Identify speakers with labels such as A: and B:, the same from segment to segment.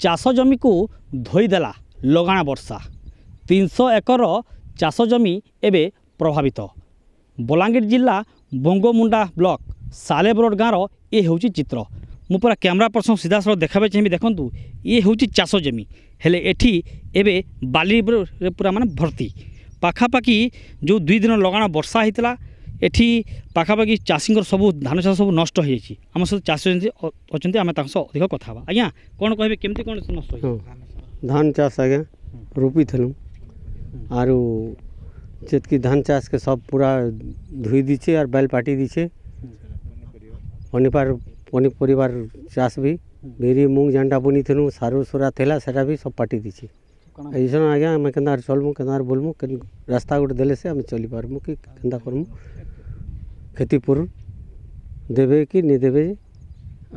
A: चाष जमी को धोईदेला लगाण वर्षा 300 एकर चाष जमी एवं प्रभावित। बलांगीर जिला बंगमुंडा ब्लॉक सालेबरोड गाँव ये हूँ चित्र मु पूरा कैमरा पर्सन सीधा सड़क देखा चाहिए। देखूँ ये हूँ चाष जमी हेले एठी एबे बाली पूरा माने भर्ती पाखापाखि जो 2 दिन लगाण वर्षा होता एठी पाखापाखि चाषी सब धान चाष सब नष्ट हो जाए। आम सहित चाषी अच्छा आम अधिक कथा आज्ञा कौन कहे केमती कौन नष्ट हो
B: धान चाष आज्ञा रोपी थलु आरु जेतकी धान चाष के सब पूरा धोई दीचे और बैल पाटी दीचे पनीपरिवार चाष भी बेरी मूंग जेनटा बुनी थलु सारू सुरा थेला सेटा भी सब पाटी दीचे। ऐसा आज्ञा आम के चलमु के बोलमु रास्ता गोटे देले से आम चली पारमु कि केन्ता करमु क्षतिपूर्ण देवे कि नहीं देवे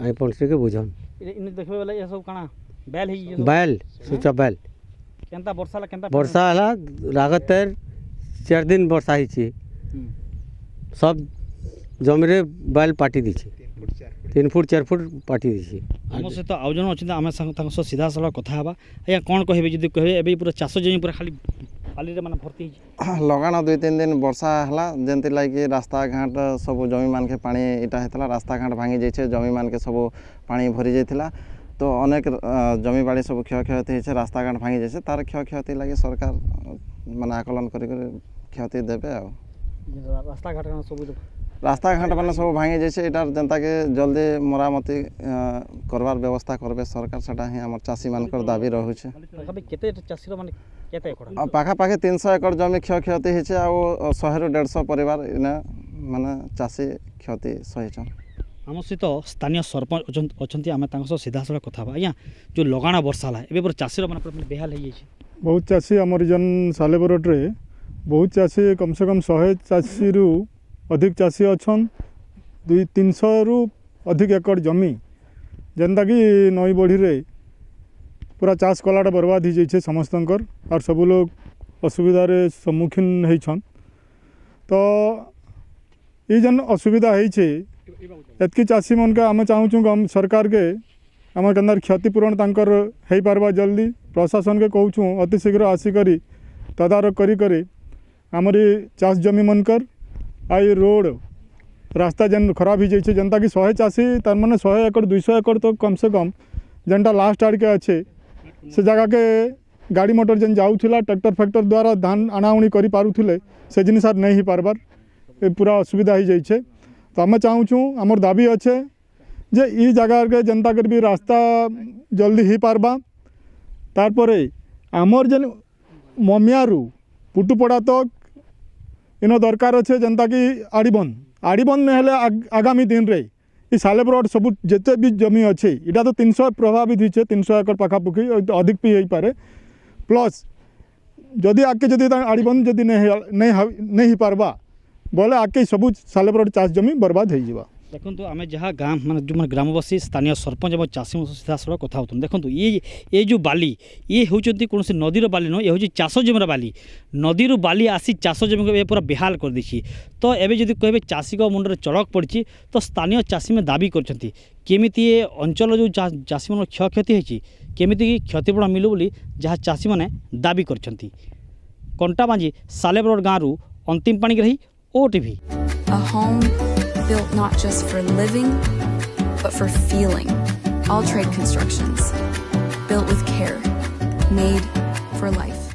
B: अपन से के बुझन
A: देखबे वाला ये सब काना बैल ही
B: बैल सुचा बैल
A: केनता
B: वर्षा हला लागत 4 दिन वर्षा ही सब जमीरे बैल पाटी दीचे 3 फुट 4 फुट पाटी दीचे।
A: आम सहित आउ जन अच्छा आम सीधा साला कथा हाँ आज्ञा कौन कहे जब कहे पूरा चाष जमी पूरा खाली पाली माने भर्ती
C: लगाण 2-3 दिन वर्षा हला जेंति लागी रास्ता घाट सब जमी मान के पानी इटा हेतला रास्ता घाट भांगी जाइछे जमी मान के सब पानी भरी जाइथिला तो अनेक जमी बाड़ी सब क्षयक्षति होइछे रास्ता घाट भांगी जाइछे तार क्षयक्षति लागी सरकार माने आकलन करी क्षति देबे आ रास्ता घाट माने सब भांगी जाइछे एटार जनता के जल्दी मरामती करवार व्यवस्था करबे सरकार सेटा ही हमर चाषी मानकर दाबी रहुछे।
A: केते चाषी माने केते एकड़
C: पाखापाखि 300 एकड़ जमी क्षयक्षति होइछे आ 100 ରୁ 150 परिवार इने माने चाषी क्षति सहिछन।
A: आम सहित स्थानीय सरपंच अच्छा आम सीधा साला कथा आज्ञा जो लगाण वर्षा है एवं चाषी मैंने बेहाल हो जाए
D: बहुत चाषी आमर जन सालेबरोड्रे बहुत चाषी कम से कम 100 चाषी रु अधिक चाषी अच्छन 200-300 रु अधिक एकड़ जमी जेनता कि नई बढ़ी रे पूरा चाष कलाटा बर्बाद हो जाइए समस्त और सब लोग असुविधार सम्मुखीन होइछन। तो ये जन असुविधा होइछे एतकी चाषी मन के आम चाहूँ सरकार के आम के क्षतिपूरण तांकर हो पारबा जल्दी प्रशासन के कहूँ अति शीघ्र आसिक तदारक करी आमरी चाष जमी मनकर आई रोड रास्ता जेन खराब हो जाइए जनता कि 100 चाषी तार माने 100 एकड़ 200 एकड़ तो कम से कम जेनटा लास्ट आड़ के अच्छे से जगह के गाड़ी मोटर जेन जाऊला ट्रैक्टर फैक्टर द्वारा धान आनाउणी कर पारुले से जिनिस नहीं हो पारबार पूरा असुविधा हो जाइए। तो आम चाहूँ आमर दाबी अच्छे जे ई जगह के जनता कर भी रास्ता जल्दी हो पारबा तारपरे आमर जेन ममियारू पुटुपड़ा तक इन दरकार अच्छे जनता कि आड़ीबंद नहीं हेले आगामी दिन रे ई सालेबरोड सब जिते भी जमी अच्छे इटा तो 300 प्रभावित होइछे 300 एकड़ पाखापाखि अधिक भी हो पारे प्लस जदि आगे जदि आड़ीबंद जदि नहीं हो पारबा बोले आके सब सालेबरोड चाष जमी बर्बाद हो जावा।
A: देखो आम जहाँ गाँव मान जो मैंने ग्रामवासी स्थानीय सरपंच और चाषी सीधा सड़क कथा होते देखो ये जो बाली ये हूँ कौन से नदीर बाली नुह ये हूँ चाष जमीर बाली नदी बाली आसी चाष जमी को पूरा बेहाल कर देछि। तो एवं जब कहे चाषी मुंडे चड़क पड़ी तो स्थानीय चाषी में दाबी करमिति ये अंचल जो चाषी मन क्षयक्षति होती केमिति क्षतिपूरण मिलू बोली जहाँ चाषी मैंने दाबी कर कंटाबांजी सालेबरोड गाँव अंतिम पाणी रही OTV।
E: Built not just for living, but for feeling. All Trade Constructions, built with care, made for life.